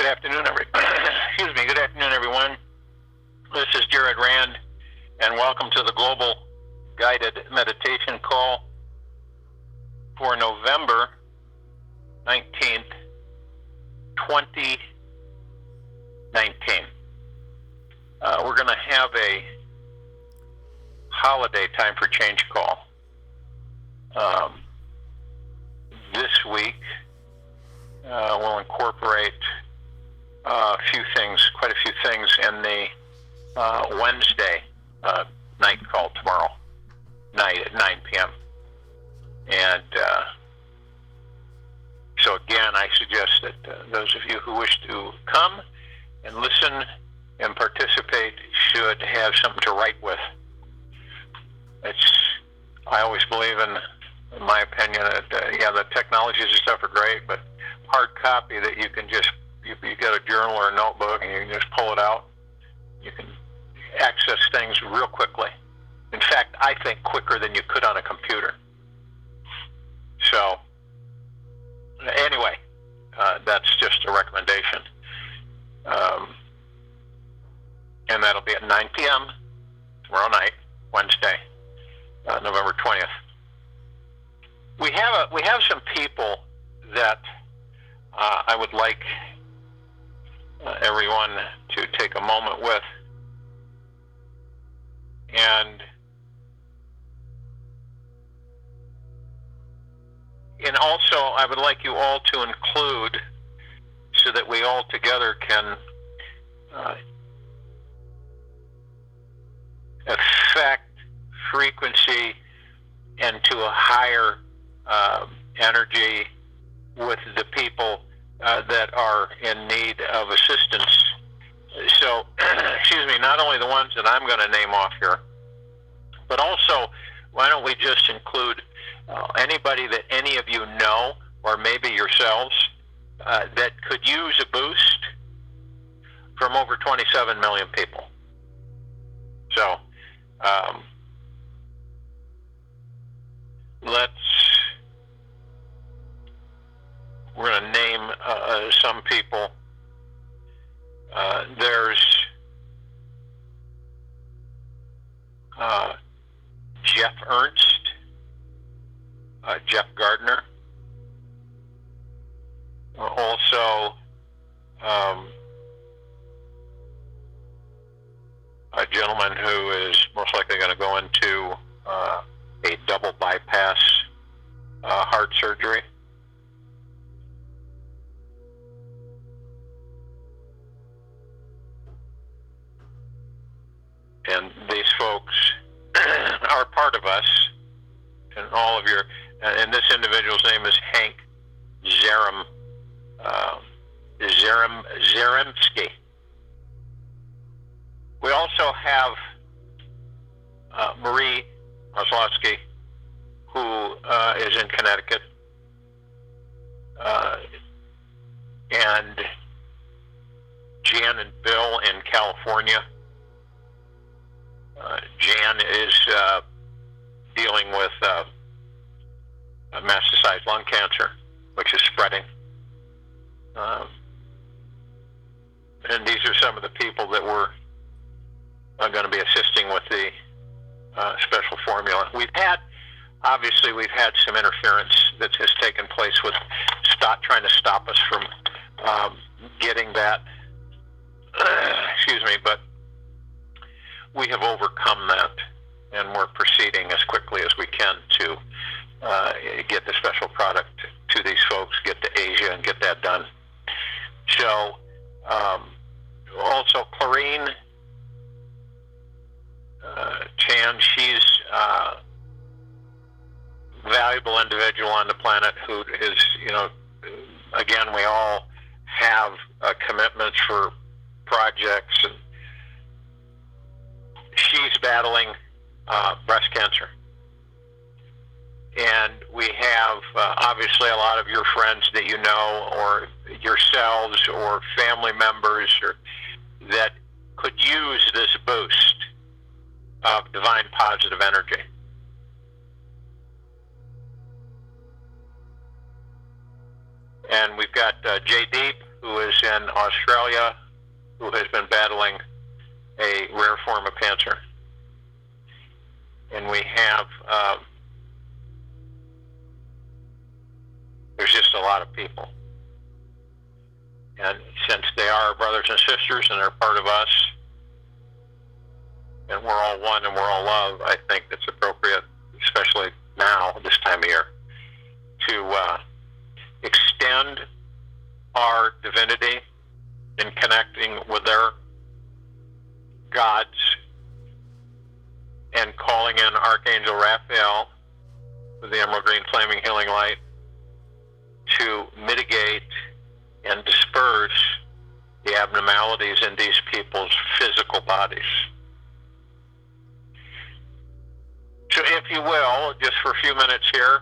Good afternoon, everyone. This is Jared Rand, and welcome to the Global Guided Meditation Call for November 19th, 2019. We're going to have a holiday time for change call. This week, we'll incorporate quite a few things in the Wednesday night call tomorrow night at 9 p.m. And so again, I suggest that those of you who wish to come and listen and participate should have something to write with. I always believe in my opinion, that the technologies and stuff are great, but hard copy that you can just, you get a journal or a notebook and you can just pull it out. You can access things real quickly. In fact, I think quicker than you could on a computer. So, anyway, that's just a recommendation. And that'll be at 9 p.m. tomorrow night, Wednesday, November 20th. We have some people that I would like everyone to take a moment with, and also I would like you all to include, so that we all together can affect frequency into a higher energy with the people that are in need of assistance. So, not only the ones that I'm going to name off here, but also, why don't we just include anybody that any of you know, or maybe yourselves, that could use a boost from over 27 million people. So, we're going to name some people. There's Jeff Ernst, Jeff Gardner, also a gentleman who is most likely going to go into a double bypass heart surgery. And these folks are part of us, and all of your, and this individual's name is Hank Zaremski. We also have Marie Oslowski, who is in Connecticut, and Jan and Bill in California. Jan is dealing with metastasized lung cancer, which is spreading. And these are some of the people that we're going to be assisting with the special formula. We've had some interference that has taken place with trying to stop us from getting that, but we have overcome that, and we're proceeding as quickly as we can to get the special product to these folks, get to Asia, and get that done. So, also Clarine Chan, she's a valuable individual on the planet who is, again, we all have commitments for projects, and she's battling breast cancer. And we have obviously a lot of your friends that you know, or yourselves, or family members, that could use this boost of divine positive energy. And we've got Jay Deep, who is in Australia who has been battling a rare form of cancer. And we have, there's just a lot of people. And since they are our brothers and sisters and they're part of us, and we're all one and we're all love, I think it's appropriate, especially now, this time of year, to extend our divinity in connecting with their gods and calling in Archangel Raphael with the emerald green flaming healing light to mitigate and disperse the abnormalities in these people's physical bodies. So if you will, just for a few minutes here,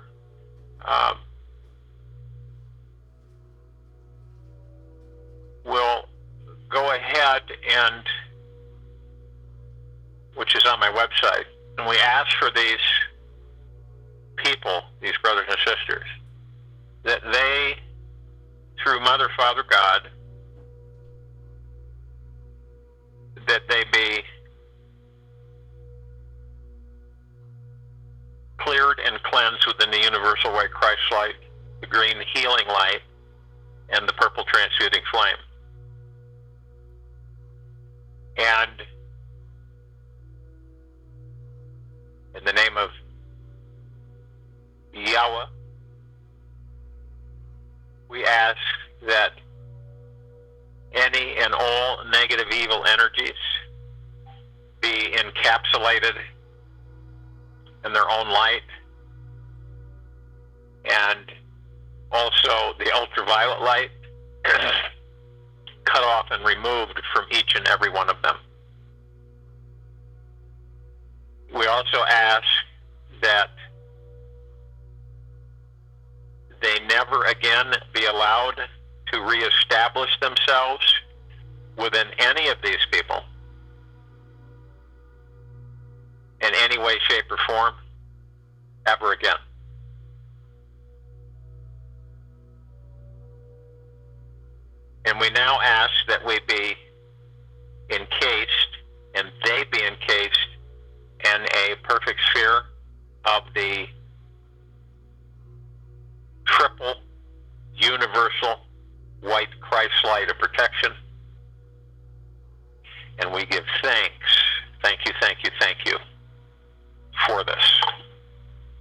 we'll go ahead and, which is on my website, and we ask for these people, these brothers and sisters, that they, through Mother, Father, God, that they be cleared and cleansed within the universal white Christ light, the green healing light, and the purple transmuting flame. And in the name of Yahweh, we ask that any and all negative evil energies be encapsulated in their own light, and also the ultraviolet light cut off and removed from each and every one of them. We also ask that they never again be allowed to reestablish themselves within any of these people in any way, shape, or form ever again. And we now ask that we be encased, and they be encased in a perfect sphere of the triple universal white Christ light of protection. And we give thanks. Thank you, thank you, thank you for this.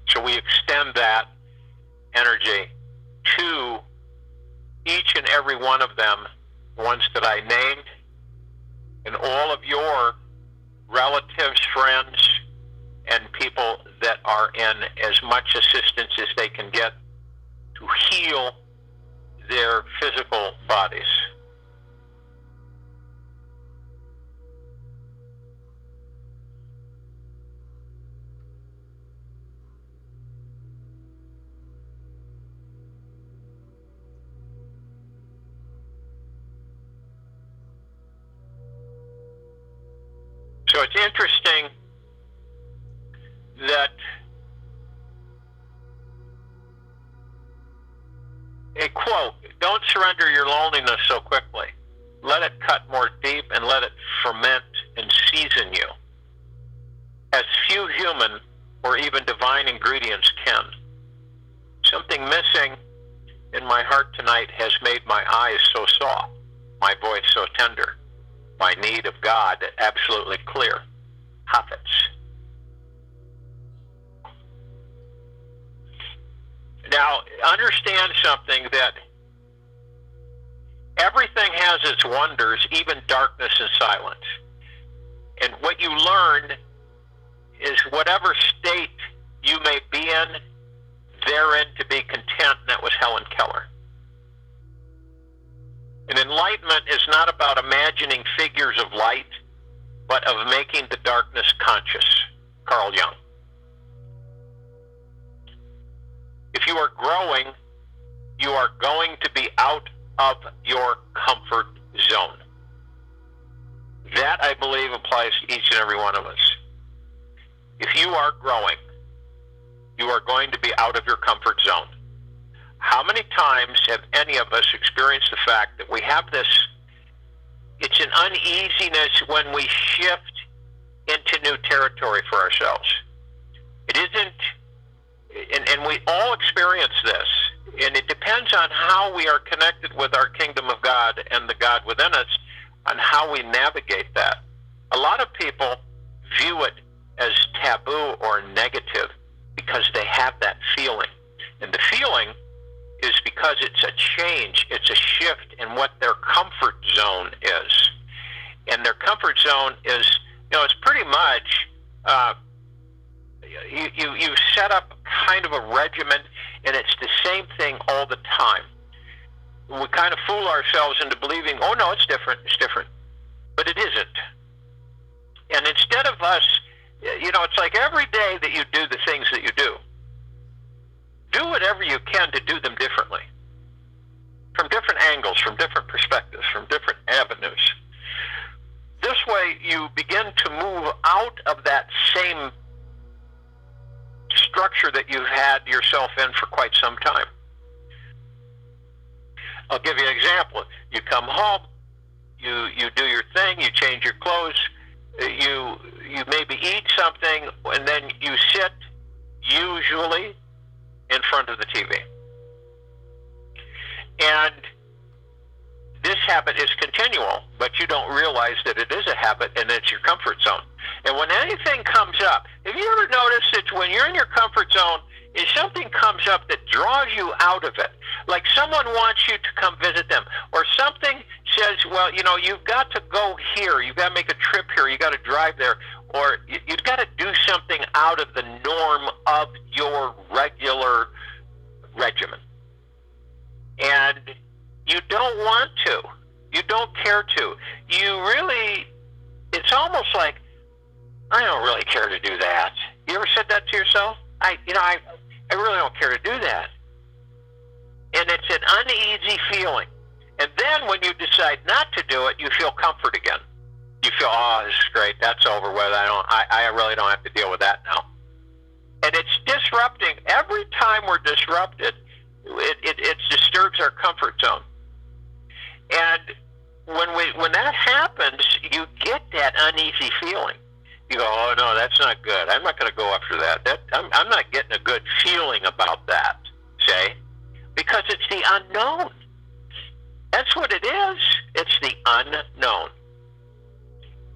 So we extend that energy to each and every one of them, the ones that I named, and all of your relatives, friends, and people that are in as much assistance as they can get to heal their physical bodies. So it's interesting that a quote, "Don't surrender your loneliness so quickly. Let it cut more deep and let it ferment and season you, as few human or even divine ingredients can. Something missing in my heart tonight has made my eyes so soft, my voice so tender, my need of God absolutely clear." Hafiz. Now, understand something, that everything has its wonders, even darkness and silence. And what you learn is whatever state you may be in, therein to be content. And that was Helen Keller. And enlightenment is not about imagining figures of light, but of making the darkness conscious. Carl Jung. If you are growing, you are going to be out of your comfort zone. That, I believe, applies to each and every one of us. If you are growing, you are going to be out of your comfort zone. How many times have any of us experienced the fact that we have this, it's an uneasiness when we shift into new territory for ourselves? It isn't, and we all experience this, and it depends on how we are connected with our kingdom of God and the God within us, on how we navigate that. A lot of people view it as taboo or negative because they have that feeling. And the feeling is because it's a change, it's a shift in what their comfort zone is. And their comfort zone is, it's pretty much, you set up kind of a regimen, and it's the same thing all the time. We kind of fool ourselves into believing, oh no, it's different, but it isn't. And instead of us, it's like every day that you do the things that you do whatever you can to do them differently, from different angles, from different perspectives, from different avenues. This way you begin to move out of that same structure that you've had yourself in for quite some time. I'll give you an example. You come home, you do your thing, you change your clothes, you maybe eat something, and then you sit usually in front of the TV. And this habit is continual, but you don't realize that it is a habit and it's your comfort zone. And when anything comes up, have you ever noticed that when you're in your comfort zone, if something comes up that draws you out of it, like someone wants you to come visit them, or something says, well, you've got to go here, you've got to make a trip here, you've got to drive there, or you've got to do something out of the norm of your regular regimen. And you don't want to. You don't care to. It's almost like, I don't really care to do that. You ever said that to yourself? I really don't care to do that. And it's an uneasy feeling. And then when you decide not to do it, you feel comfort again. You feel, oh, this is great. That's over with. I really don't have to deal with that now. And it's disrupting. Every time we're disrupted, it disturbs our comfort zone. And when that happens, you get that uneasy feeling. You go, oh no, that's not good. I'm not going to go after that. I'm not getting a good feeling about that, say, because it's the unknown. That's what it is. It's the unknown.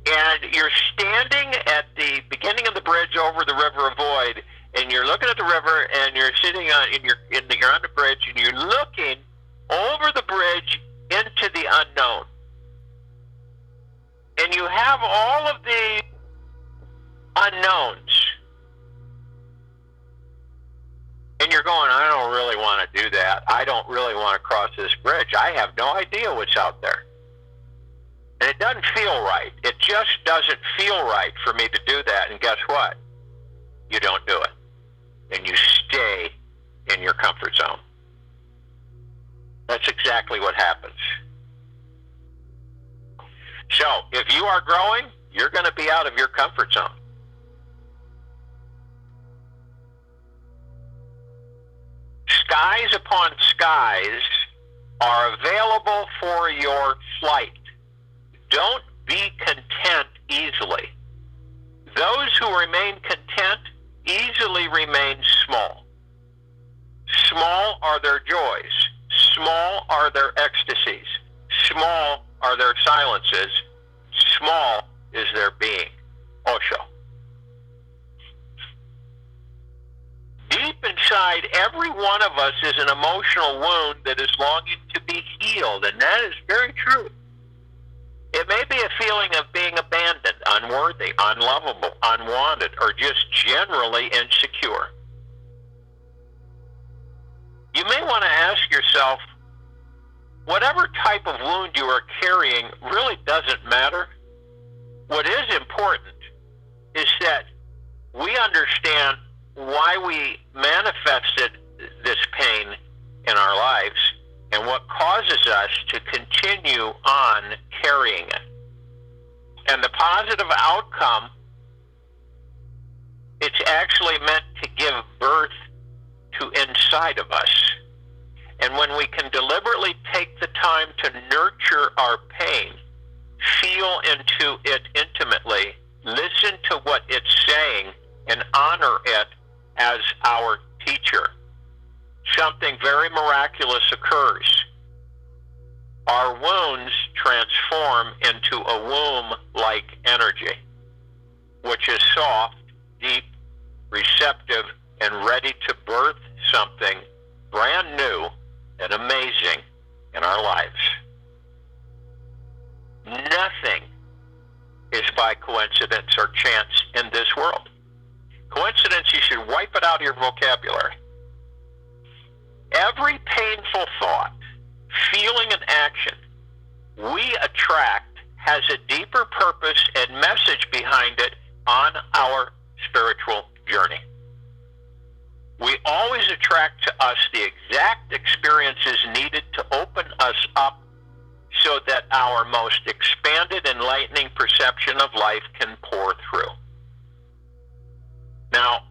And you're standing at the beginning of the bridge over the river of void, and you're looking at the river, and you're sitting on, you're on the bridge, and you're looking over the bridge into the unknown. And you have all of the unknowns. And you're going, I don't really want to do that. I don't really want to cross this bridge. I have no idea what's out there. And it doesn't feel right. It just doesn't feel right for me to do that. And guess what? You don't do it. And you stay in your comfort zone. That's exactly what happens. So, if you are growing, you're going to be out of your comfort zone. Skies upon skies are available for your flight. Don't be content easily. Those who remain content easily remain small. Small are their joys. Small are their ecstasies. Small are their silences. Small is their being. Osho. Deep inside every one of us is an emotional wound that is longing to be healed, and that is very true. It may be a feeling of being abandoned, unworthy, unlovable, unwanted, or just generally insecure. You may want to ask yourself, whatever type of wound you are carrying really doesn't matter. What is important is that we understand why we manifested this pain in our lives and what causes us to continue on carrying it. And the positive outcome, it's actually meant to give birth to inside of us. And when we can deliberately take the time to nurture our pain, feel into it intimately, listen to what it's saying, and honor it as our teacher, something very miraculous occurs. Our wounds transform into a womb-like energy, which is soft, deep, receptive, and ready to birth something brand new and amazing in our lives. Nothing is by coincidence or chance in this world. Coincidence, you should wipe it out of your vocabulary. Every painful thought, feeling, and action we attract has a deeper purpose and message behind it on our spiritual journey. We always attract to us the exact experiences needed to open us up so that our most expanded, enlightening perception of life can pour through. Now,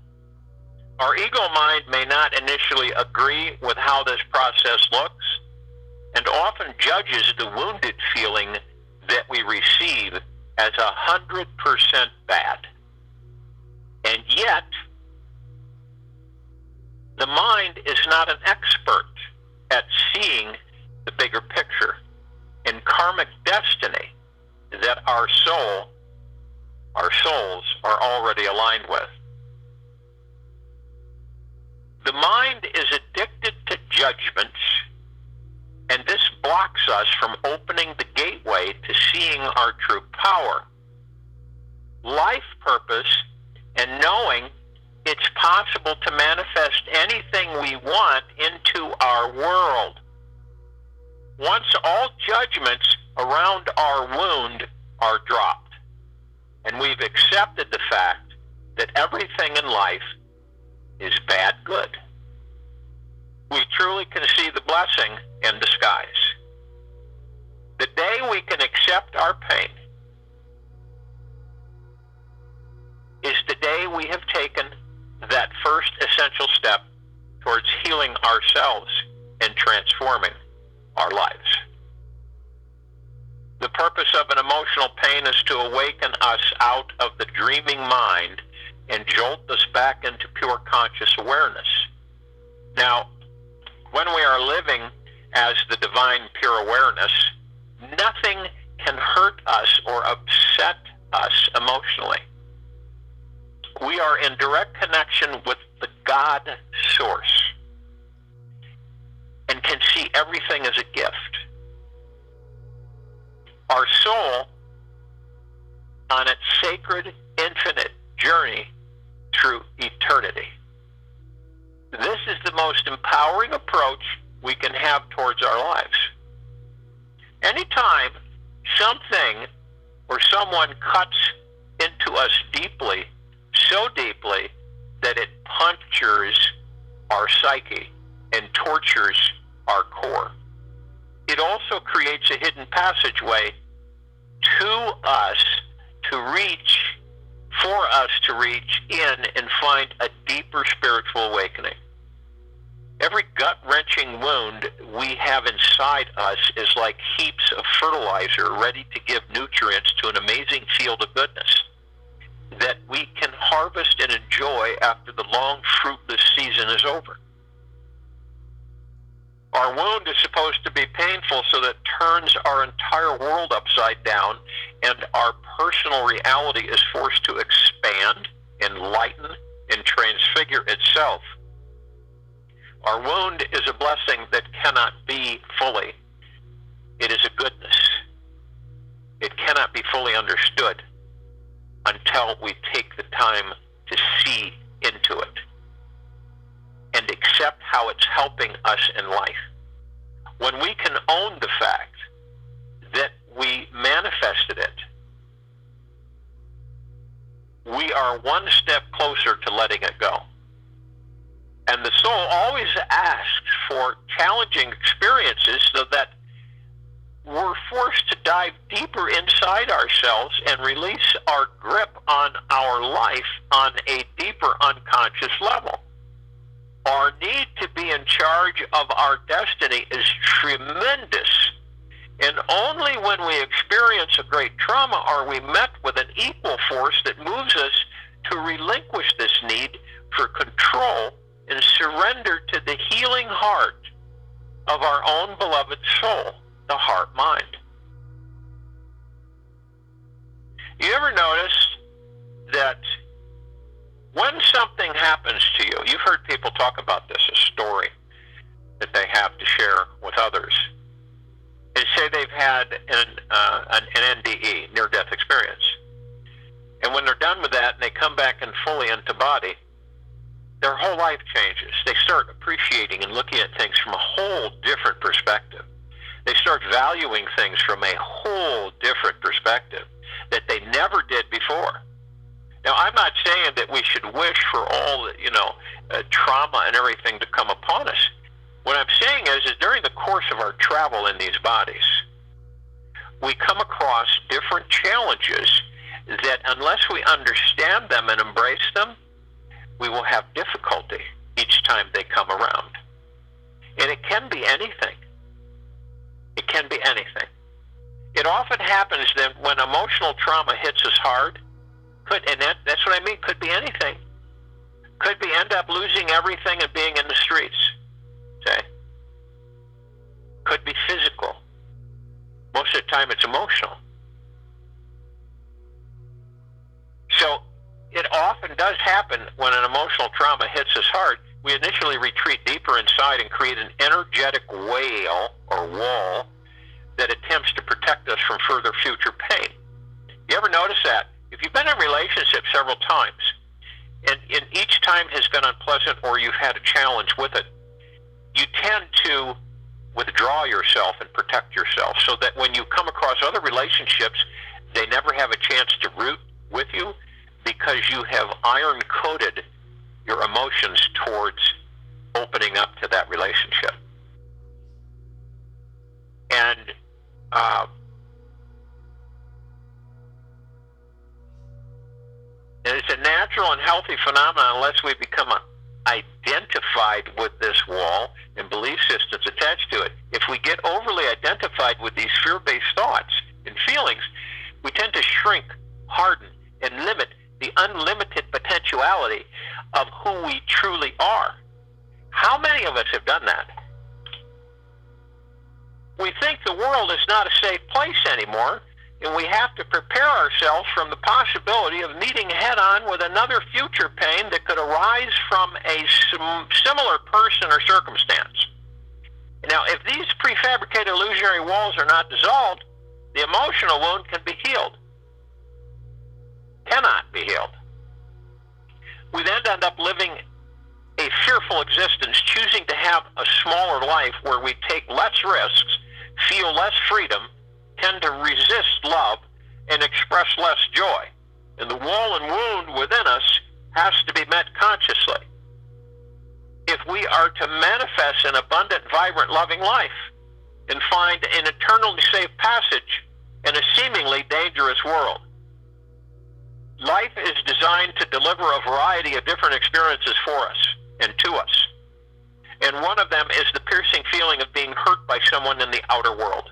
our ego mind may not initially agree with how this process looks, and often judges the wounded feeling that we receive as 100% bad. And yet, the mind is not an expert at seeing the bigger picture and karmic destiny that our souls are already aligned with. The mind is addicted to judgments, and this blocks us from opening the gateway to seeing our true power, life purpose, and knowing it's possible to manifest anything we want into our world. Once all judgments around our wound are dropped, and we've accepted the fact that everything in life is bad good, we truly can see the blessing in disguise. The day we can accept our pain is the day we have taken that first essential step towards healing ourselves and transforming our lives. The purpose of an emotional pain is to awaken us out of the dreaming mind and jolt us back into pure conscious awareness. Now, when we are living as the divine pure awareness, nothing can hurt us or upset us emotionally. We are in direct connection with the God source and can see everything as a gift. Our soul, on its sacred, infinite journey through eternity. This is the most empowering approach we can have towards our lives. Anytime something or someone cuts into us deeply, so deeply that it punctures our psyche and tortures our core, it also creates a hidden passageway to us to reach, for us to reach in and find a deeper spiritual awakening. Every gut-wrenching wound we have inside us is like heaps of fertilizer ready to give nutrients to an amazing field of goodness that we can harvest and enjoy after the long, fruitless season is over. Our wound is supposed to be painful so that it turns our entire world upside down and our personal reality is forced to expand, enlighten, and transfigure itself. Our wound is a blessing that cannot be fully. It is a goodness. It cannot be fully understood until we take the time to see into it and accept how it's helping us in life. When we can own the fact that we manifested it, we are one step closer to letting it go. And the soul always asks for challenging experiences so that we're forced to dive deeper inside ourselves and release our grip on our life on a deeper unconscious level. Our need to be in charge of our destiny is tremendous. And only when we experience a great trauma are we met with an equal force that moves us to relinquish this need for control and surrender to the healing heart of our own beloved soul, the heart-mind. You ever notice that when something happens to you, you've heard people talk about this, a story that they have to share with others. They say they've had an NDE, near-death experience. And when they're done with that and they come back and fully into body, their whole life changes. They start appreciating and looking at things from a whole different perspective. They start valuing things from a whole different perspective that they never did before. Now, I'm not saying that we should wish for all, trauma and everything to come upon us. What I'm saying is during the course of our travel in these bodies, we come across different challenges that unless we understand them and embrace them, we will have difficulty each time they come around. And it can be anything. It can be anything. It often happens that when emotional trauma hits us hard, that's what I mean, could be anything. Could be end up losing everything and being in the streets. Okay? Could be physical. Most of the time it's emotional. So it often does happen when an emotional trauma hits us hard. We initially retreat deeper inside and create an energetic wall that attempts to protect us from further future pain. You ever notice that? If you've been in a relationship several times, and each time has been unpleasant or you've had a challenge with it, you tend to withdraw yourself and protect yourself so that when you come across other relationships, they never have a chance to root with you because you have iron-coated your emotions towards opening up to that relationship. And it's a natural and healthy phenomenon unless we become identified with this wall and belief systems attached to it. If we get overly identified with these fear-based thoughts and feelings, we tend to shrink, harden, and limit the unlimited potentiality of who we truly are. How many of us have done that? We think the world is not a safe place anymore, and we have to prepare ourselves from the possibility of meeting head-on with another future pain that could arise from a similar person or circumstance. Now, if these prefabricated illusionary walls are not dissolved, the emotional wound can be healed. Cannot be healed. We then end up living a fearful existence, choosing to have a smaller life where we take less risks, feel less freedom, tend to resist love, and express less joy. And the wall and wound within us has to be met consciously if we are to manifest an abundant, vibrant, loving life and find an eternally safe passage in a seemingly dangerous world. Life is designed to deliver a variety of different experiences for us and to us. And one of them is the piercing feeling of being hurt by someone in the outer world.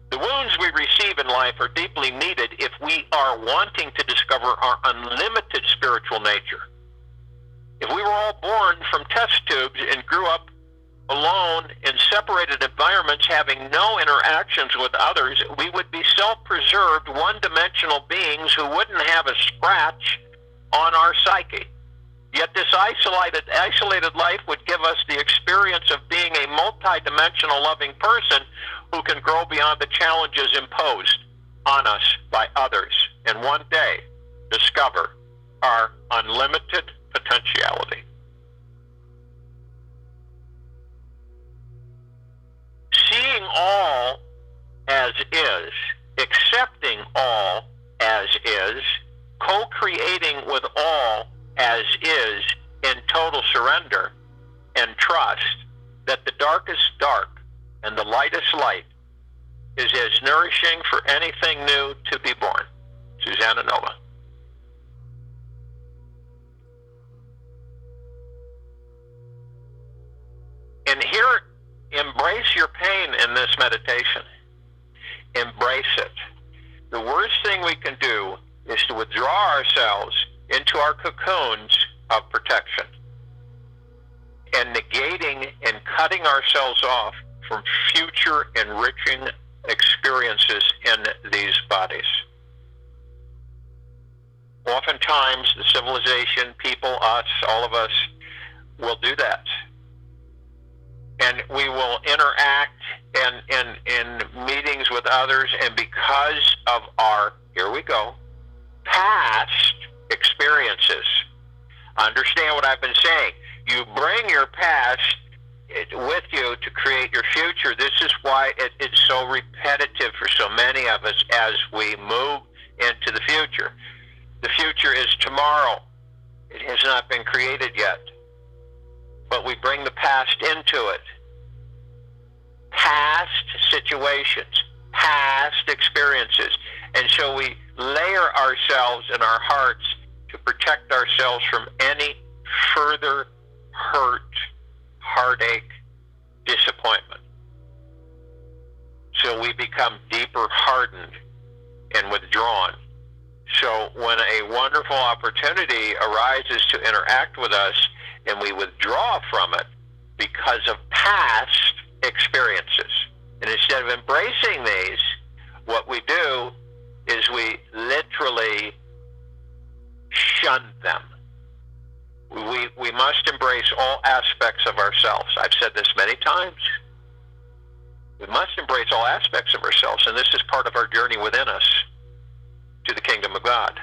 The wounds we receive in life are deeply needed if we are wanting to discover our unlimited spiritual nature. If we were all born from test tubes and grew up alone in separated environments having no interactions with others, we would be self-preserved, one-dimensional beings who wouldn't have a scratch on our psyche. Yet this isolated life would give us the experience of being a multi-dimensional loving person who can grow beyond the challenges imposed on us by others, and one day discover our unlimited potentiality. Seeing all as is, accepting all as is, co-creating with all as is in total surrender and trust that the darkest dark and the lightest light is as nourishing for anything new to be born. Susanna Nova. And here, embrace your pain in this meditation. Embrace it. The worst thing we can do is to withdraw ourselves into our cocoons of protection and negating and cutting ourselves off from future enriching experiences in these bodies. Oftentimes, the civilization, people, us, all of us, will do that. And we will interact in meetings with others, and because of our, here we go, past experiences. Understand what I've been saying. You bring your past with you to create your future. This is why it's so repetitive for so many of us as we move into the future. The future is tomorrow. It has not been created yet. But we bring the past into it. Past situations, past experiences. And so we layer ourselves in our hearts to protect ourselves from any further hurt, heartache, disappointment. So we become deeper hardened and withdrawn. So when a wonderful opportunity arises to interact with us and we withdraw from it because of past experiences, and instead of embracing these, what we do is we literally shun them. We must embrace all aspects of ourselves. I've said this many times. We must embrace all aspects of ourselves, and this is part of our journey within us to the kingdom of God,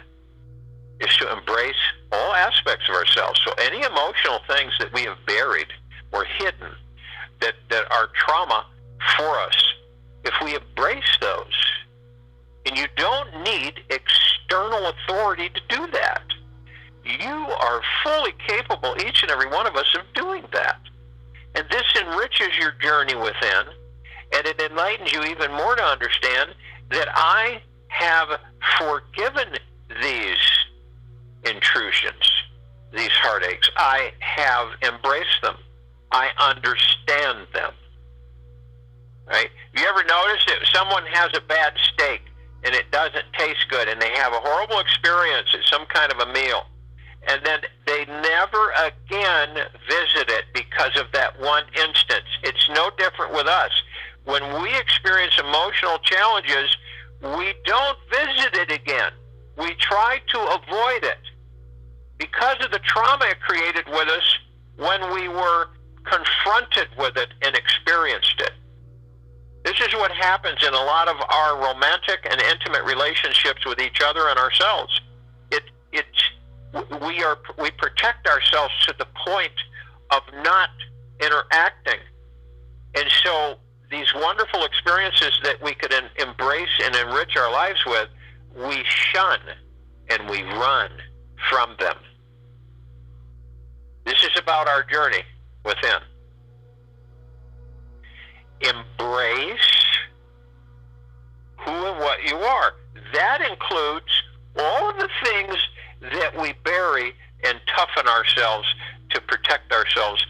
is to embrace all aspects of ourselves. So any emotional things that we have buried or hidden that are trauma for us, if we embrace those, and you don't need external authority to do that. You are fully capable, each and every one of us, of doing that. And this enriches your journey within, and it enlightens you even more to understand that I have forgiven these intrusions, these heartaches. I have embraced them. I understand them. Right? You ever notice that someone has a bad steak and it doesn't taste good and they have a horrible experience at some kind of a meal, and then they never again visit it because of that one instance? It's no different with us. When we experience emotional challenges, we don't visit it again. We try to avoid it because of the trauma it created with us when we were confronted with it and experienced it. This is what happens in a lot of our romantic and intimate relationships with each other and ourselves. We protect ourselves to the point of not interacting. And so these wonderful experiences that we could embrace and enrich our lives with, we shun and we run from them. This is about our journey within. Embrace who and what you are. That includes all of the things that we bury and toughen ourselves to protect ourselves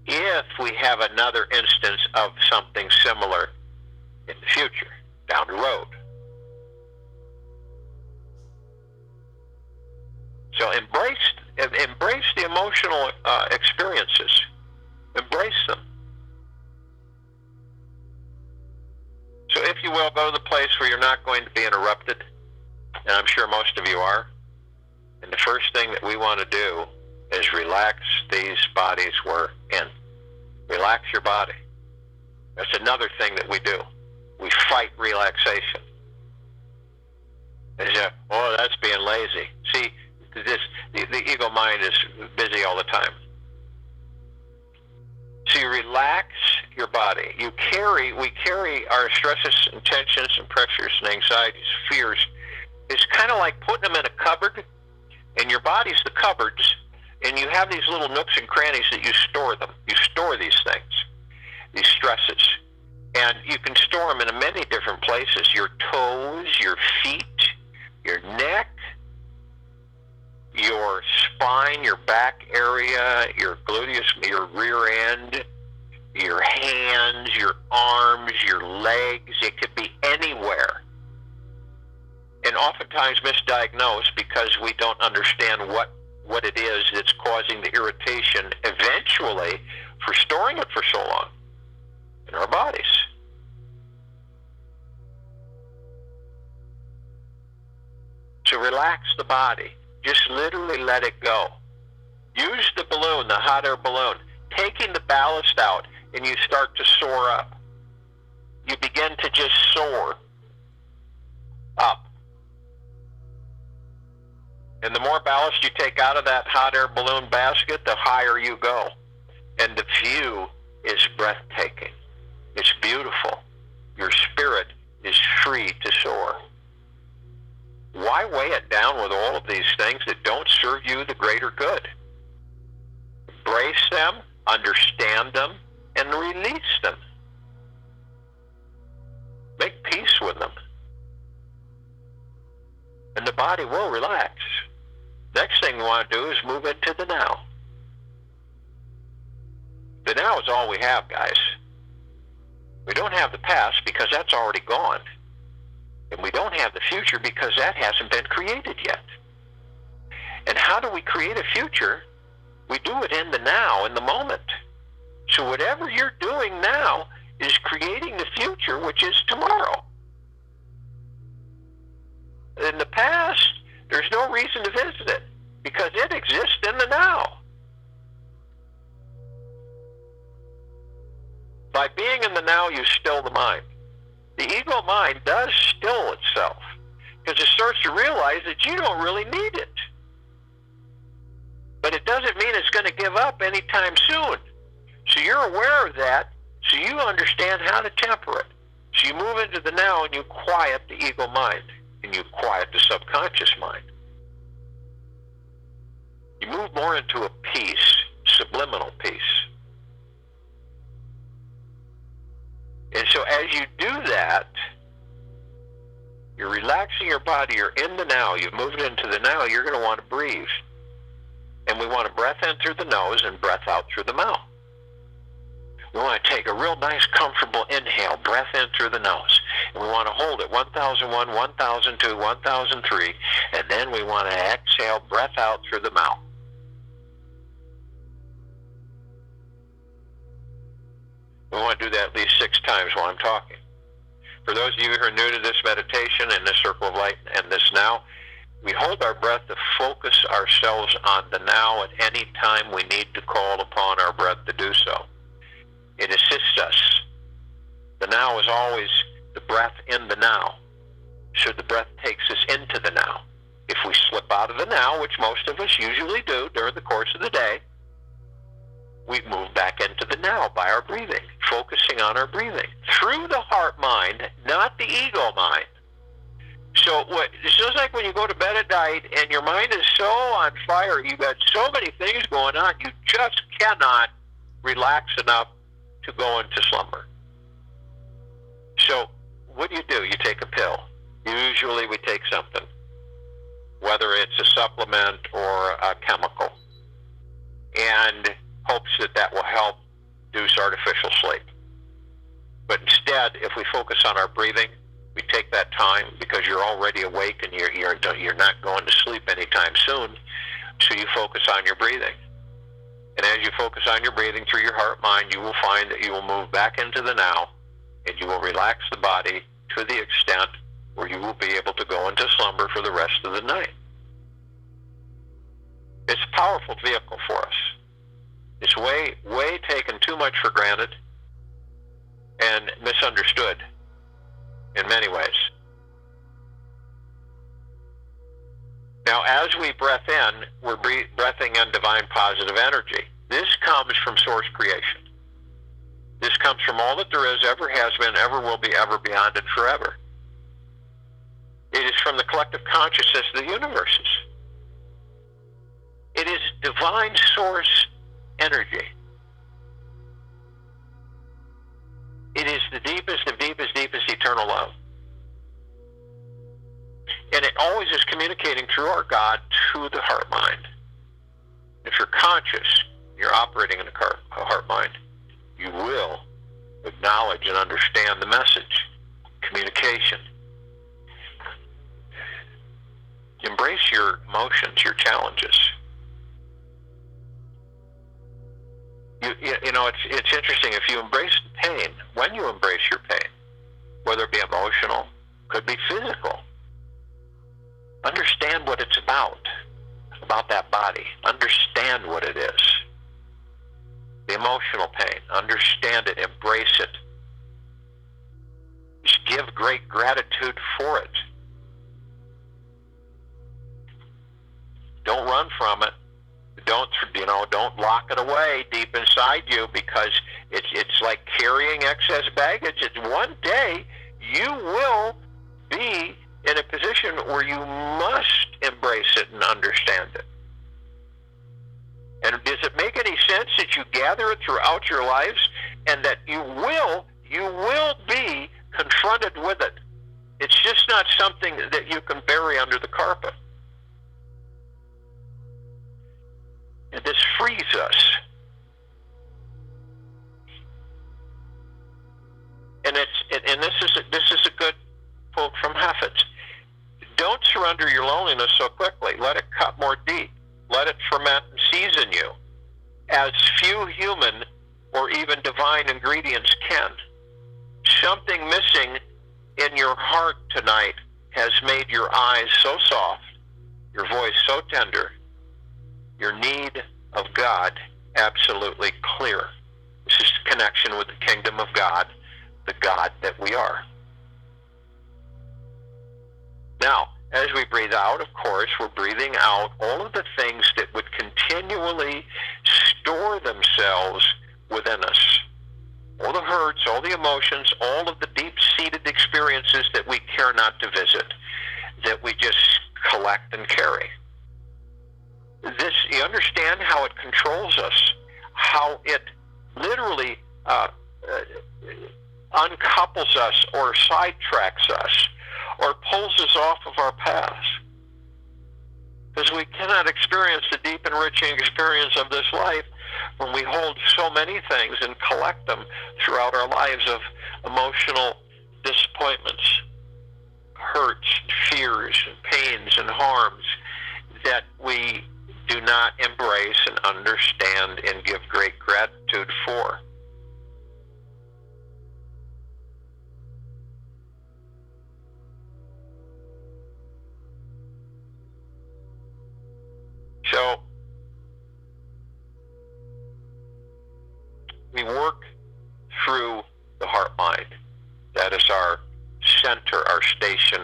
if we have another instance of something similar in the future, down the road. So embrace the emotional experiences. Embrace them. So if you will, go to the place where you're not going to be interrupted, and I'm sure most of you are. And the first thing that we want to do is relax these bodies we're in. Relax your body. That's another thing that we do. We fight relaxation. They say, oh, that's being lazy. See, the ego mind is busy all the time. So you relax your body. We carry our stresses and tensions and pressures and anxieties, fears. It's kind of like putting them in a cupboard, and your body's the cupboards, and you have these little nooks and crannies that you store them. You store these things, these stresses. And you can store them in many different places. Your toes, your feet, your neck, your spine, your back area, your gluteus, your rear end, your hands, your arms, your legs. It could be anywhere. And oftentimes misdiagnosed because we don't understand what it is that's causing the irritation eventually for storing it for so long in our bodies. So relax the body. Just literally let it go. Use the balloon, the hot air balloon. Taking the ballast out, and you start to soar up. You begin to just soar up. And the more ballast you take out of that hot air balloon basket, the higher you go. And the view is breathtaking. It's beautiful. Your spirit is free to soar. Why weigh it down with all of these things that don't serve you the greater good? Embrace them, understand them, and release them. Make peace with them. And the body will relax. Next thing we want to do is move into the now. The now is all we have, guys. We don't have the past because that's already gone. And we don't have the future because that hasn't been created yet. And how do we create a future? We do it in the now, in the moment. So whatever you're doing now is creating the future, which is tomorrow. In the past, there's no reason to visit it because it exists in the now. By being in the now, you still the mind. The ego mind does still itself because it starts to realize that you don't really need it. But it doesn't mean it's going to give up anytime soon. So you're aware of that, so you understand how to temper it. So you move into the now and you quiet the ego mind, and you quiet the subconscious mind. You move more into a peace, subliminal peace. And so as you do that, you're relaxing your body, you're in the now, you've moved into the now, you're going to want to breathe. And we want to breath in through the nose and breath out through the mouth. We want to take a real nice, comfortable inhale, breath in through the nose. And we want to hold it 1001, 1002, 1003, and then we want to exhale, breath out through the mouth. We want to do that at least 6 times while I'm talking. For those of you who are new to this meditation and this circle of light and this now, we hold our breath to focus ourselves on the now at any time we need to call upon our breath to do so. It assists us. The now is always the breath in the now. So the breath takes us into the now. If we slip out of the now, which most of us usually do during the course of the day, we move back into the now by our breathing, focusing on our breathing through the heart mind, not the ego mind. So it's just like when you go to bed at night and your mind is so on fire, you've got so many things going on, you just cannot relax enough to go into slumber. So what do? You take a pill. Usually we take something, whether it's a supplement or a chemical, and hopes that will help induce artificial sleep. But instead, if we focus on our breathing, we take that time because you're already awake and you're not going to sleep anytime soon, so you focus on your breathing. And as you focus on your breathing through your heart mind, you will find that you will move back into the now, and you will relax the body to the extent where you will be able to go into slumber for the rest of the night. It's a powerful vehicle for us. It's way taken too much for granted and misunderstood in many ways. Now, as we breath in, we're breathing in divine positive energy. This comes from source creation. This comes from all that there is, ever has been, ever will be, ever beyond, and forever. It is from the collective consciousness of the universes. It is divine source energy. It is the deepest of deepest, deepest eternal love. And it always is communicating through our God to the heart mind. If you're conscious, you're operating in a heart mind. You will acknowledge and understand the message. Communication. Embrace your emotions, your challenges. You know, it's interesting. If you embrace the pain, when you embrace your pain, whether it be emotional, could be physical, understand what it's about that body. Understand what it is. The emotional pain, understand it, embrace it. Just give great gratitude for it. Don't run from it. Don't lock it away deep inside you, because it's like carrying excess baggage. It's one day you will be in a position where you must embrace it and understand it. And does it make any sense that you gather it throughout your lives and that you will be confronted with it? It's just not something that you can bury under the carpet. And this frees us. And this is a good quote from Heffitz. Don't surrender your loneliness so quickly. Let it cut more deep. Let it ferment and season you, as few human or even divine ingredients can. Something missing in your heart tonight has made your eyes so soft, your voice so tender, your need of God absolutely clear. This is connection with the kingdom of God, the God that we are. Now, as we breathe out, of course, we're breathing out all of the things that would continually store themselves within us. All the hurts, all the emotions, all of the deep-seated experiences that we care not to visit, that we just collect and carry. This, you understand how it controls us, how it literally uncouples us or sidetracks us or pulls us off of our paths. Because we cannot experience the deep, enriching experience of this life when we hold so many things and collect them throughout our lives of emotional disappointments, hurts, fears, pains, and harms that we do not embrace and understand and give great gratitude for. So, we work through the heart-mind. That is our center, our station.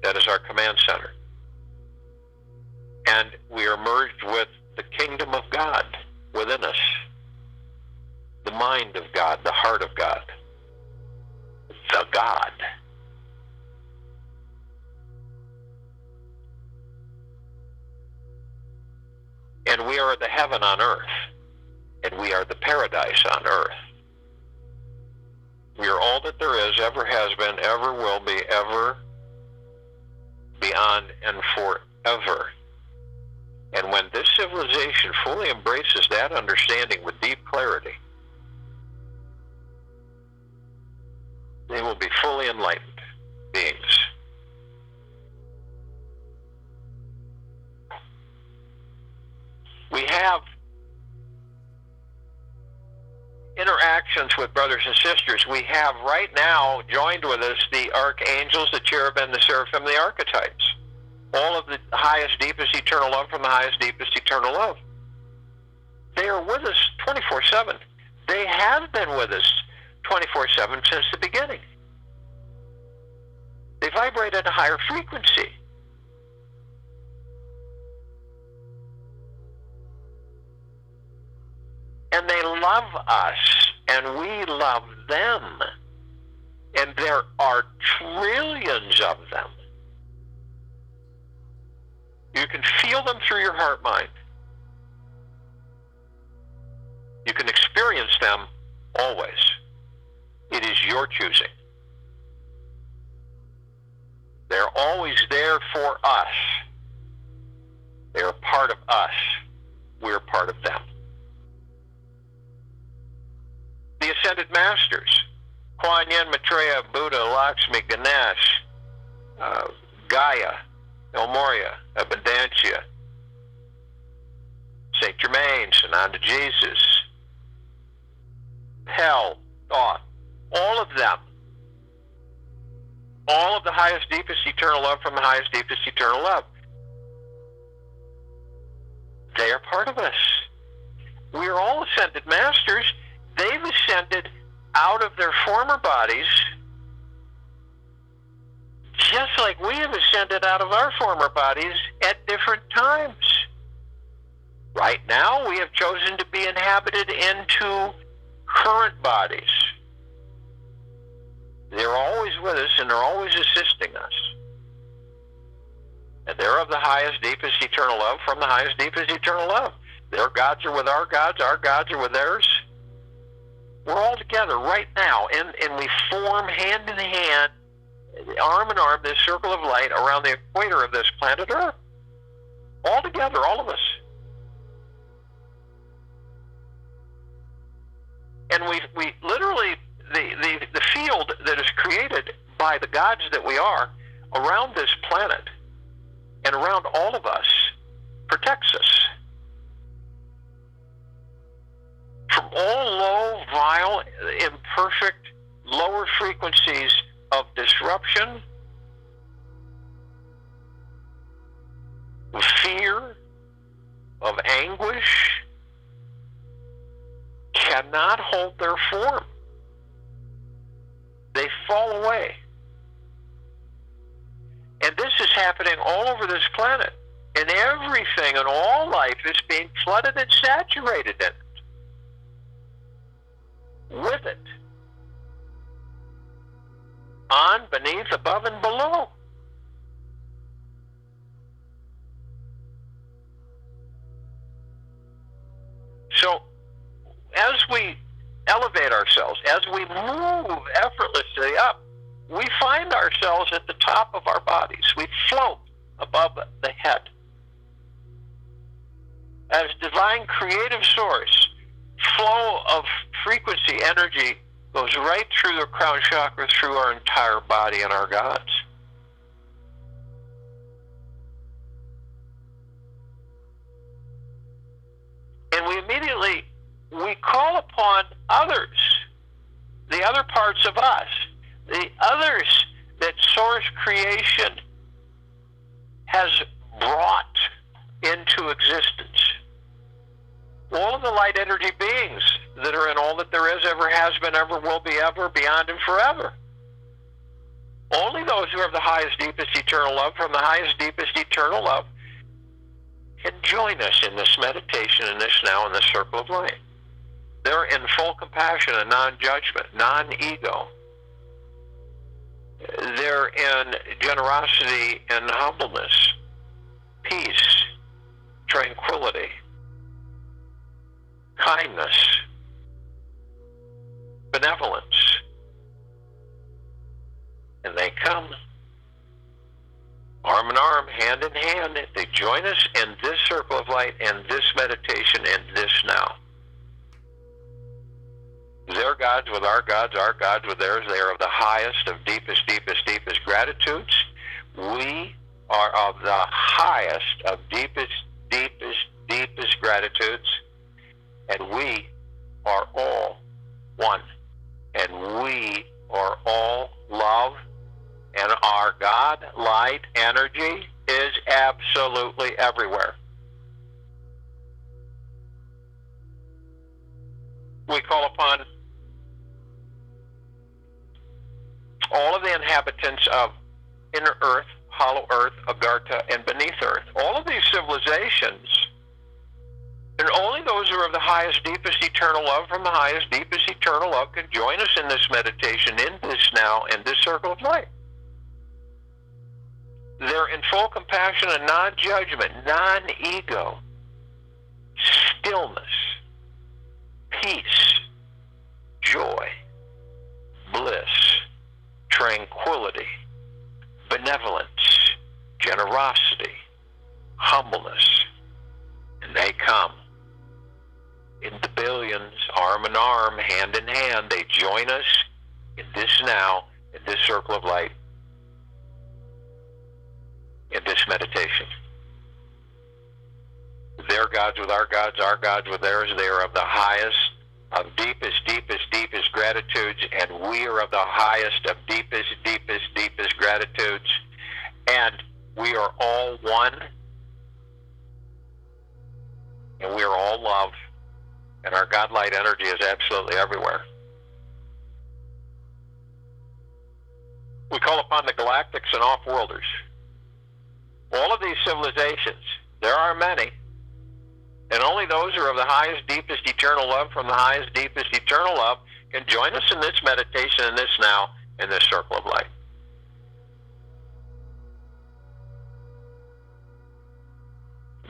That is our command center. And we are merged with the kingdom of God within us. The mind of God, the heart of God. The God. And we are the heaven on earth. And we are the paradise on earth. We are all that there is, ever has been, ever will be, ever beyond and forever. And when this civilization fully embraces that understanding with deep clarity, they will be fully enlightened beings. We have interactions with brothers and sisters. We have right now joined with us the archangels, the cherubim, the seraphim, the archetypes. All of the highest, deepest, eternal love from the highest, deepest, eternal love. They are with us 24/7. They have been with us 24/7 since the beginning. They vibrate at a higher frequency. And they love us, and we love them. And there are trillions of them. You can feel them through your heart mind. You can experience them always. It is your choosing. They're always there for us. They're a part of us. We're part of them. masters. Kuan Yin, Maitreya, Buddha, Lakshmi, Ganesh, Gaia, El Morya, Abundancia, Saint Germain, Sananda Jesus, Hell, Thought, all of them, all of the highest, deepest, eternal love from the highest, deepest, eternal love, they are part of us. We are all ascended masters. They've ascended out of their former bodies, just like we have ascended out of our former bodies at different times. Right now, we have chosen to be inhabited into current bodies. They're always with us, and they're always assisting us. And they're of the highest, deepest, eternal love from the highest, deepest, eternal love. Their gods are with our gods are with theirs. We're all together right now, and we form hand in hand, arm in arm, this circle of light around the equator of this planet Earth. All together, all of us. And we literally, the field that is created by the gods that we are around this planet and around all of us protects us from all low, vile, imperfect, lower frequencies of disruption, of fear, of anguish, cannot hold their form. They fall away. And this is happening all over this planet. And everything and all life is being flooded and saturated in it. With it. On, beneath, above, and below. So, as we elevate ourselves, as we move effortlessly up, we find ourselves at the top of our bodies. We float above the head. As divine creative source, flow of frequency, energy goes right through the crown chakra, through our entire body and our gods. And we call upon others, the other parts of us, the others that source creation has brought into existence. All of the light energy beings that are in all that there is, ever has been, ever will be, ever, beyond, and forever. Only those who have the highest, deepest, eternal love from the highest, deepest, eternal love can join us in this meditation, in this now, in this circle of light. They're in full compassion and non-judgment, non-ego. They're in generosity and humbleness, peace, tranquility, kindness, benevolence. And they come arm in arm, hand in hand. They join us in this circle of light and this meditation and this now. Their gods with our gods with theirs. They are of the highest, of deepest, deepest, deepest gratitudes. We are of the highest, of deepest, deepest, deepest gratitudes. And we are all one. And we are all love. And our God, light, energy is absolutely everywhere. We call upon all of the inhabitants of inner earth, hollow earth, Agartha, and beneath earth. All of these civilizations, and only those who are of the highest, deepest, eternal love from the highest, deepest, eternal love can join us in this meditation, in this now, in this circle of light. They're in full compassion and non-judgment, non-ego, stillness, peace, joy, bliss, tranquility, benevolence, generosity, humbleness. And they come in the billions, arm in in arm, hand in hand, they join us in this now, in this circle of light, in this meditation. Their gods with our gods with theirs. They are of the highest, of deepest gratitudes, and we are of the highest of deepest gratitudes. And we are all one, and we are all love, and our God light energy is absolutely everywhere. We call upon the galactics and off-worlders. All of these civilizations, there are many, and only those who are of the highest, deepest, eternal love from the highest, deepest, eternal love can join us in this meditation, in this now, in this circle of light.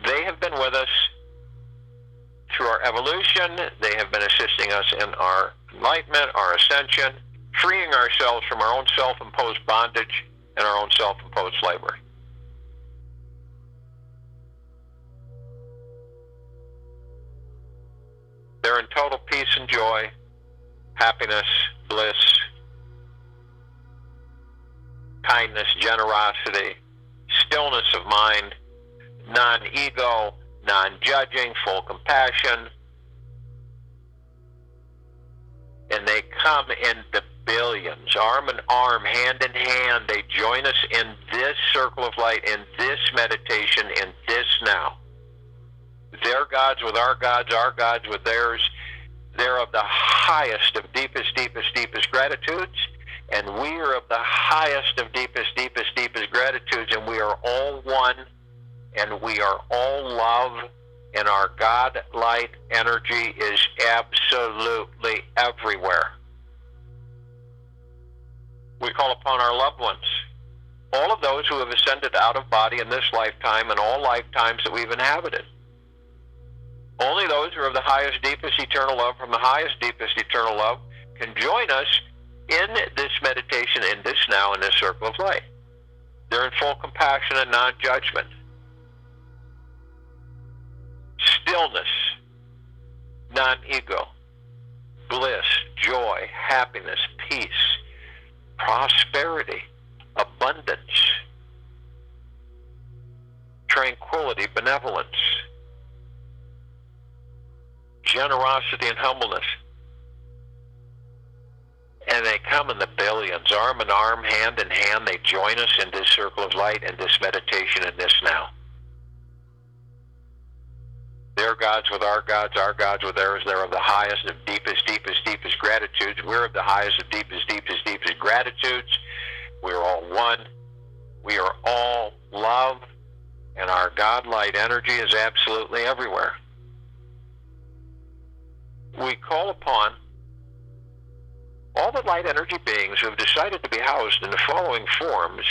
They have been with us through our evolution. They have been assisting us in our enlightenment, our ascension, freeing ourselves from our own self-imposed bondage and our own self-imposed slavery. They're in total peace and joy, happiness, bliss, kindness, generosity, stillness of mind, non-ego, non-judging, full compassion. And they come in the billions, arm in arm, hand in hand. They join us in this circle of light, in this meditation, in this now. Their gods with our gods with theirs. They're of the highest of deepest gratitudes, and we are of the highest of deepest gratitudes, and we are all one, and we are all love, and our God light energy is absolutely everywhere. We call upon our loved ones, all of those who have ascended out of body in this lifetime and all lifetimes that we've inhabited. Only those who are of the highest, deepest, eternal love from the highest, deepest, eternal love can join us in this meditation, in this now, in this circle of light. They're in full compassion and non-judgment. Stillness, non-ego, bliss, joy, happiness, peace, prosperity, abundance, tranquility, benevolence, generosity and humbleness. And they come in the billions, arm in arm, hand in hand. They join us in this circle of light, in this meditation, in this now. Their gods with our gods with theirs. They're of the highest of deepest gratitudes. We're of the highest of deepest gratitudes. We're all one. We are all love, and our God light energy is absolutely everywhere. We call upon all the light energy beings who have decided to be housed in the following forms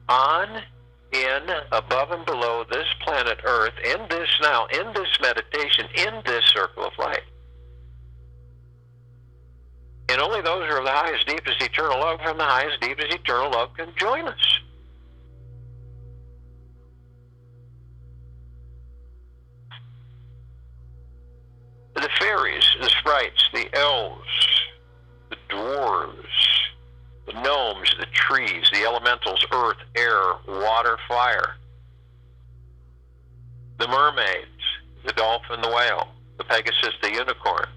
on, in, above and below this planet Earth, in this now, in this meditation, in this circle of light. And only those who are of the highest, deepest, eternal love from the highest, deepest, eternal love can join us. The fairies, the sprites, the elves, the dwarves, the gnomes, the trees, the elementals, earth, air, water, fire, the mermaids, the dolphin, the whale, the pegasus, the unicorn,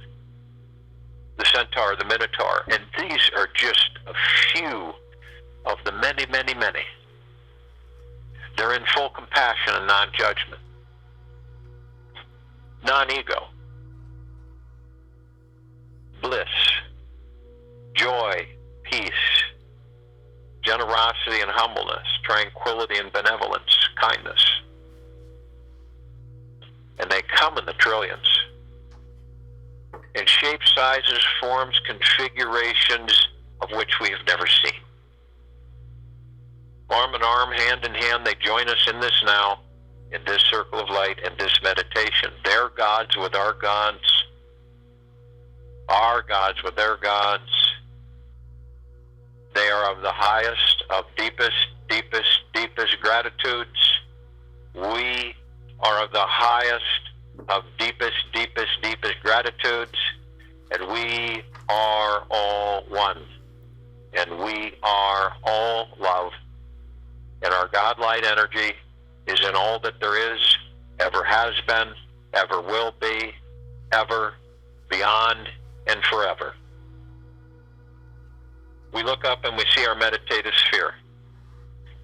the centaur, the minotaur, and these are just a few of the many. They're in full compassion and non-judgment, non-ego, bliss, joy, peace, generosity and humbleness, tranquility and benevolence, kindness. And they come in the trillions, in shapes, sizes, forms, configurations of which we have never seen. Arm in arm, hand in hand, they join us in this now, in this circle of light, in this meditation. Their gods with our gods with their gods. They are of the highest, of deepest gratitudes. We are of the highest, of deepest gratitudes. And we are all one. And we are all love. And our God light energy is in all that there is, ever has been, ever will be, ever, beyond, and forever. We look up and we see our meditative sphere.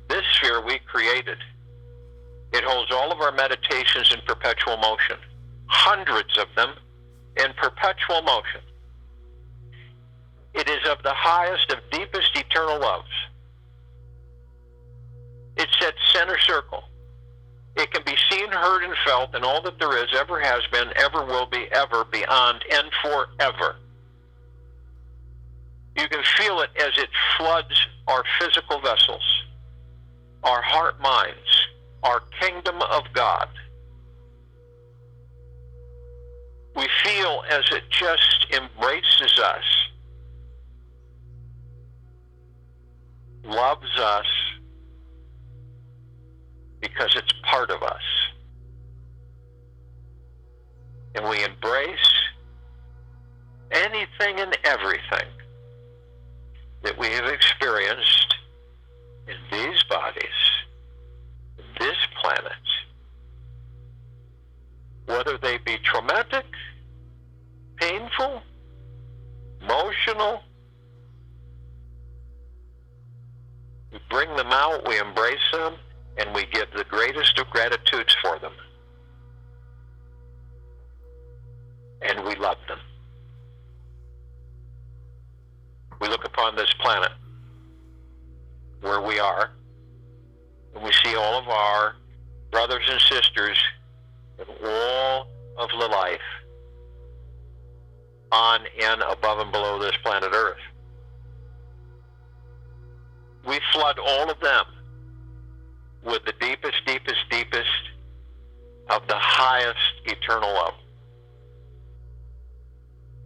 This sphere we created. It holds all of our meditations in perpetual motion, hundreds of them in perpetual motion. It is of the highest of deepest eternal loves. It's at center circle. It can be seen, heard, and felt in all that there is, ever has been, ever will be, ever, beyond, and forever. You can feel it as it floods our physical vessels, our heart minds, our kingdom of God. We feel as it just embraces us, loves us, because it's part of us. And we embrace anything and everything that we have experienced in these bodies, this planet, whether they be traumatic, painful, emotional. We bring them out, we embrace them, and we give the greatest of gratitudes for them. And we love them. We look upon this planet where we are, and we see all of our brothers and sisters in all of the life on and above and below this planet Earth. We flood all of them with the deepest, deepest, deepest of the highest eternal love.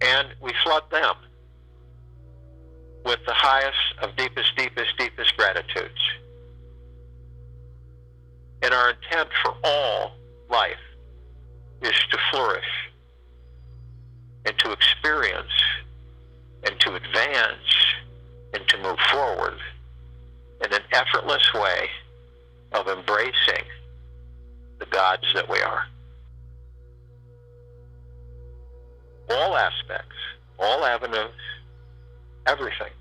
And we flood them with the highest of deepest, deepest, deepest gratitudes. And our intent for all life is to flourish and to experience and to advance and to move forward in an effortless way of embracing the gods that we are. All aspects, all avenues, everything.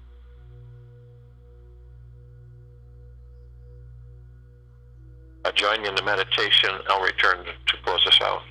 I'll join you in the meditation. I'll return to close us out.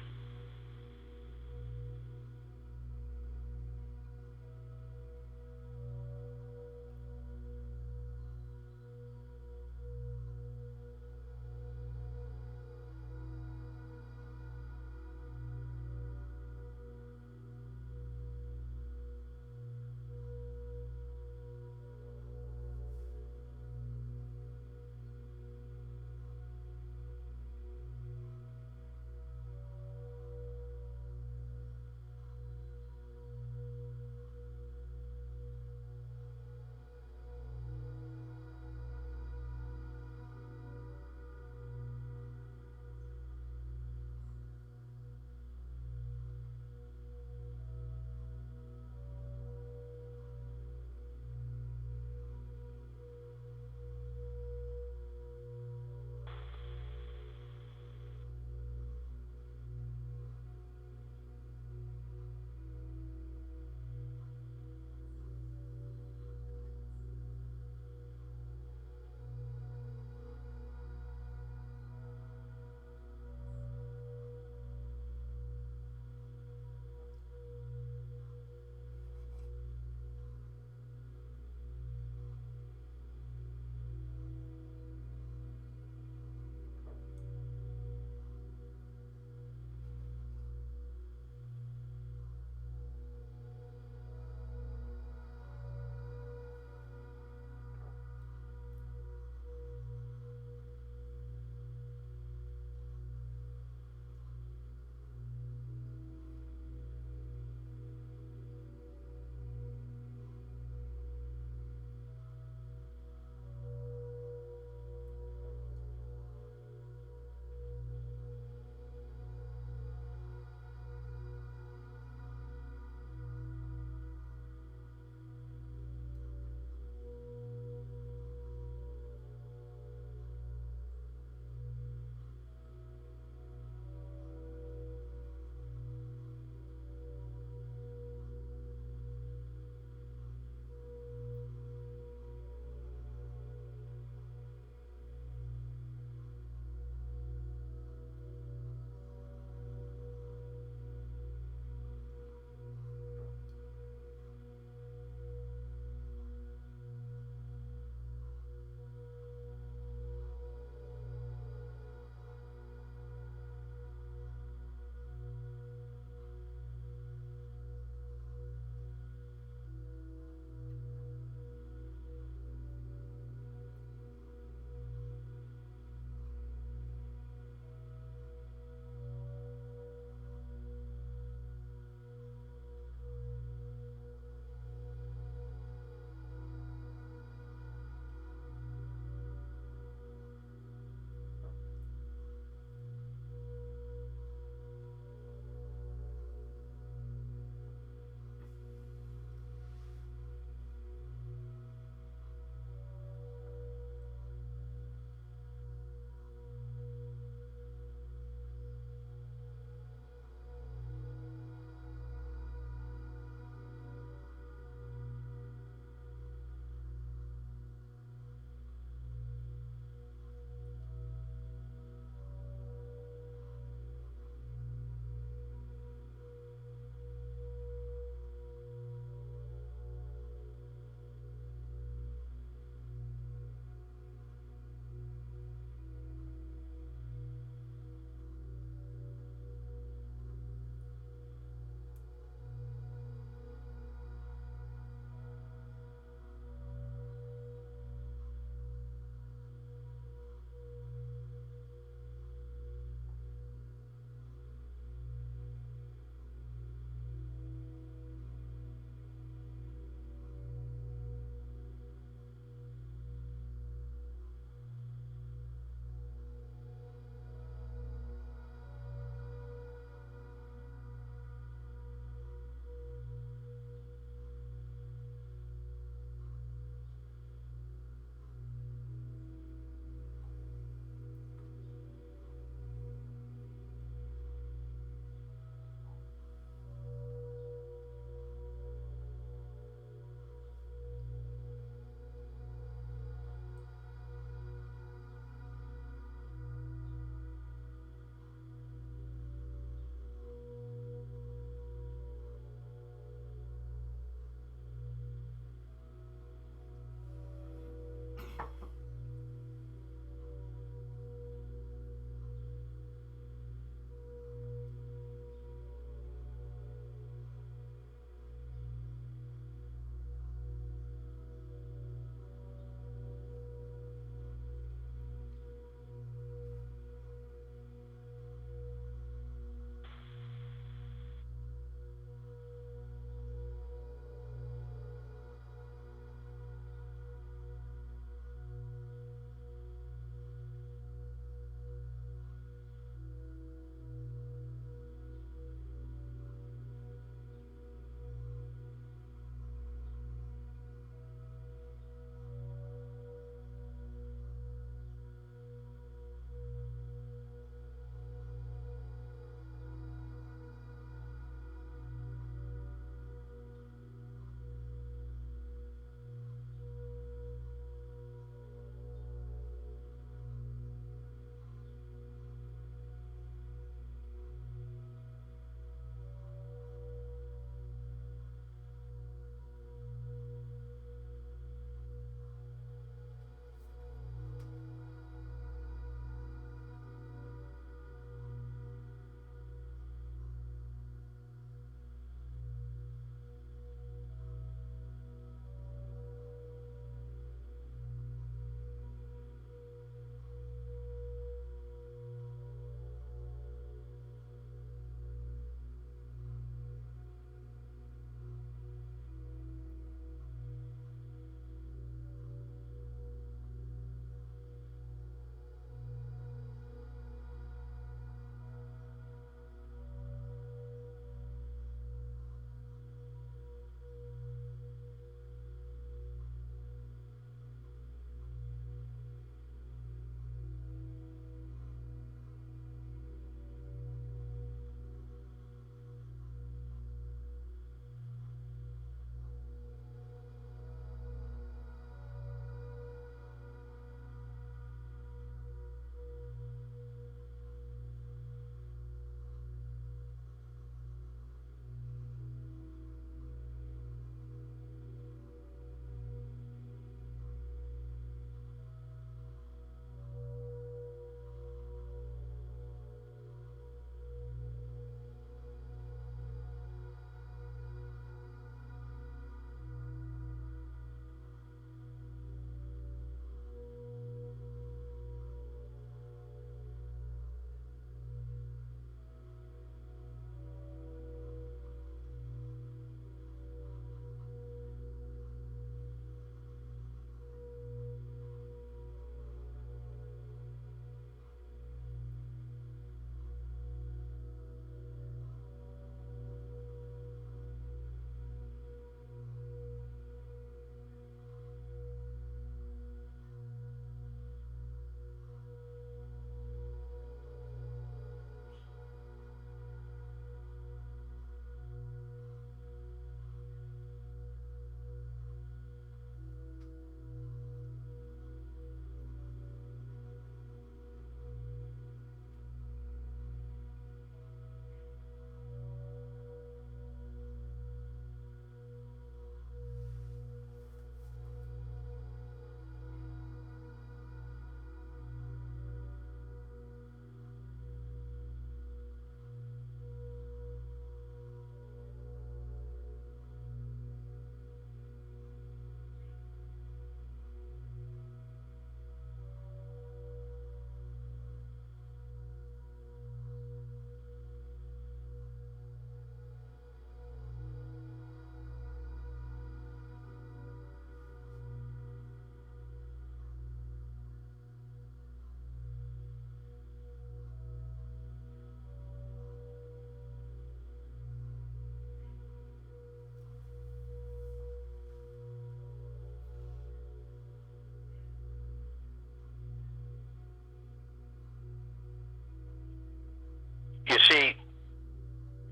You see,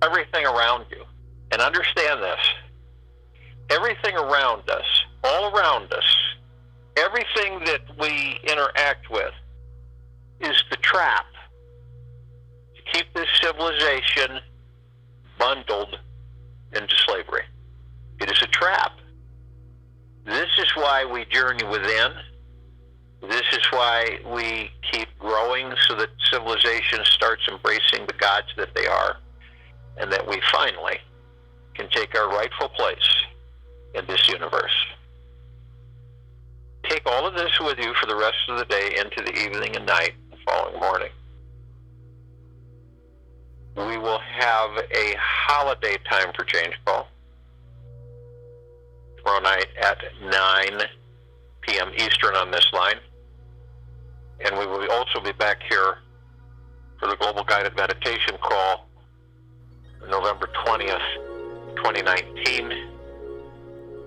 everything around you, and understand this, everything around us, all around us, everything that we interact with is the trap to keep this civilization bundled into slavery. It is a trap. This is why we journey within. This is why we keep growing so that civilization starts embracing the gods that they are, and that we finally can take our rightful place in this universe. Take all of this with you for the rest of the day into the evening and night the following morning. We will have a holiday time for Change Call tomorrow night at 9 p.m. Eastern on this line. And we will also be back here for the Global Guided Meditation Call November 20th, 2019,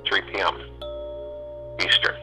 3 p.m. Eastern.